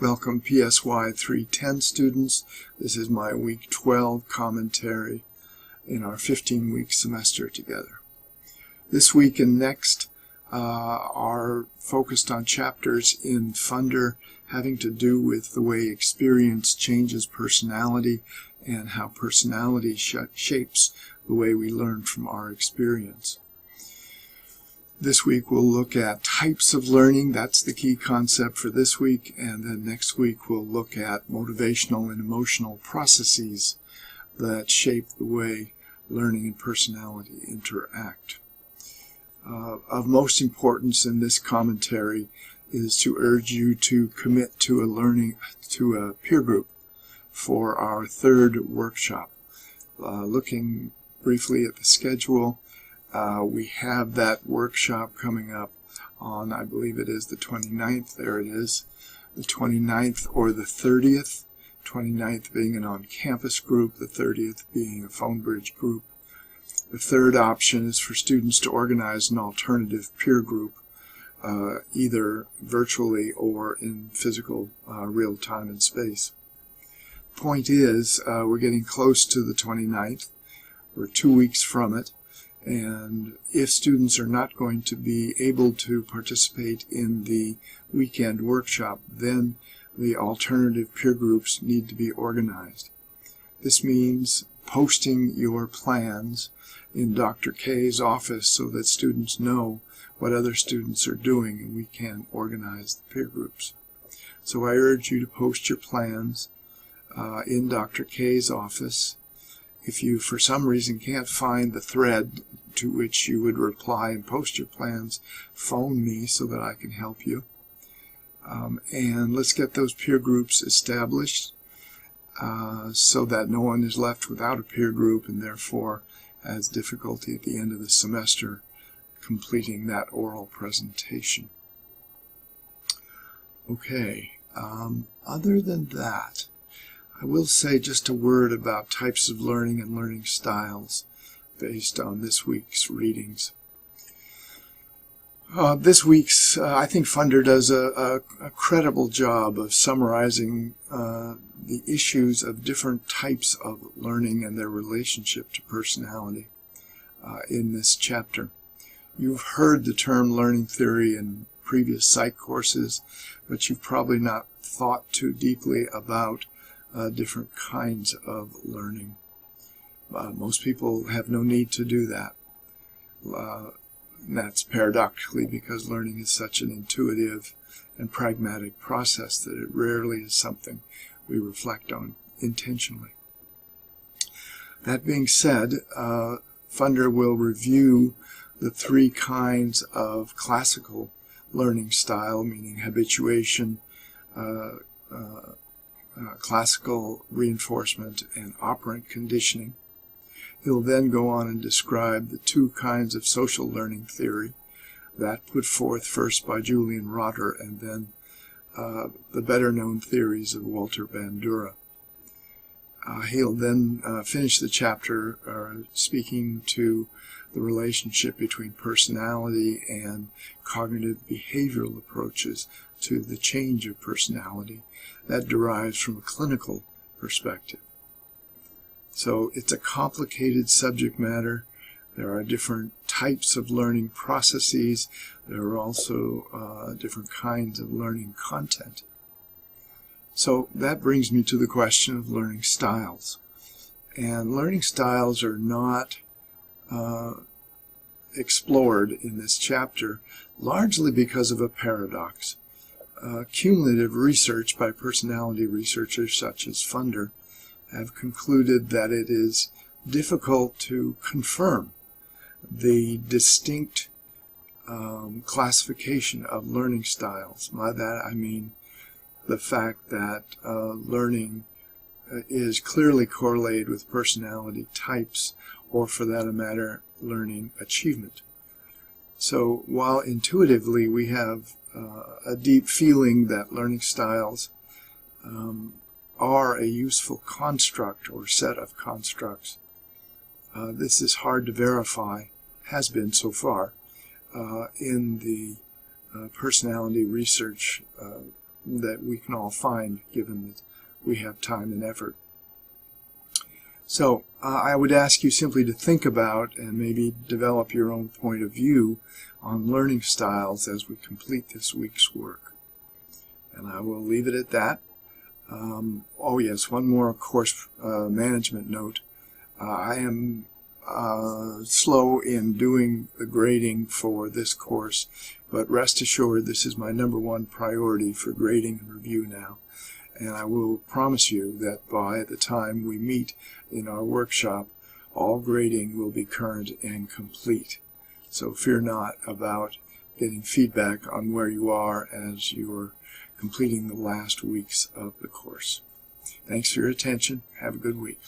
Welcome PSY 310 students. This is my week 12 commentary in our 15-week semester together. This week and next are focused on chapters in Funder having to do with the way experience changes personality and how personality shapes the way we learn from our experience. This week we'll look at types of learning. That's the key concept for this week. And then next week we'll look at motivational and emotional processes that shape the way learning and personality interact. Of most importance in this commentary is to urge you to commit to a peer group for our third workshop. Looking briefly at the schedule, we have that workshop coming up on, I believe it is the 29th, there it is, the 29th or the 30th, 29th being an on-campus group, the 30th being a phone bridge group. The third option is for students to organize an alternative peer group, either virtually or in physical real time and space. Point is, we're getting close to the 29th. We're 2 weeks from it. And if students are not going to be able to participate in the weekend workshop, then the alternative peer groups need to be organized. This means posting your plans in Dr. K's office so that students know what other students are doing and we can organize the peer groups. So I urge you to post your plans in Dr. K's office. If you, for some reason, can't find the thread to which you would reply and post your plans, phone me so that I can help you. And let's get those peer groups established so that no one is left without a peer group and therefore has difficulty at the end of the semester completing that oral presentation. Okay, other than that, I will say just a word about types of learning and learning styles based on this week's readings. This week's, I think Funder does a credible job of summarizing the issues of different types of learning and their relationship to personality in this chapter. You've heard the term learning theory in previous psych courses, but you've probably not thought too deeply about different kinds of learning. Most people have no need to do that. That's paradoxically because learning is such an intuitive and pragmatic process that it rarely is something we reflect on intentionally. That being said, Funder will review the three kinds of classical learning style, meaning habituation, classical reinforcement, and operant conditioning. He'll then go on and describe the two kinds of social learning theory, that put forth first by Julian Rotter and then the better-known theories of Walter Bandura. He'll then finish the chapter speaking to the relationship between personality and cognitive behavioral approaches to the change of personality that derives from a clinical perspective. So it's a complicated subject matter. There are different types of learning processes. There are also different kinds of learning content. So that brings me to the question of learning styles. And learning styles are not explored in this chapter, largely because of a paradox. Cumulative research by personality researchers such as Funder have concluded that it is difficult to confirm the distinct classification of learning styles. By that I mean the fact that learning is clearly correlated with personality types, or for that matter, learning achievement. So while intuitively we have a deep feeling that learning styles are a useful construct or set of constructs, this is hard to verify, has been so far, in the personality research that we can all find, given that we have time and effort. So I would ask you simply to think about and maybe develop your own point of view on learning styles as we complete this week's work. And I will leave it at that. Oh yes, one more course management note. I am slow in doing the grading for this course, but rest assured this is my #1 priority for grading and review now. And I will promise you that by the time we meet in our workshop, all grading will be current and complete. So fear not about getting feedback on where you are as you're completing the last weeks of the course. Thanks for your attention. Have a good week.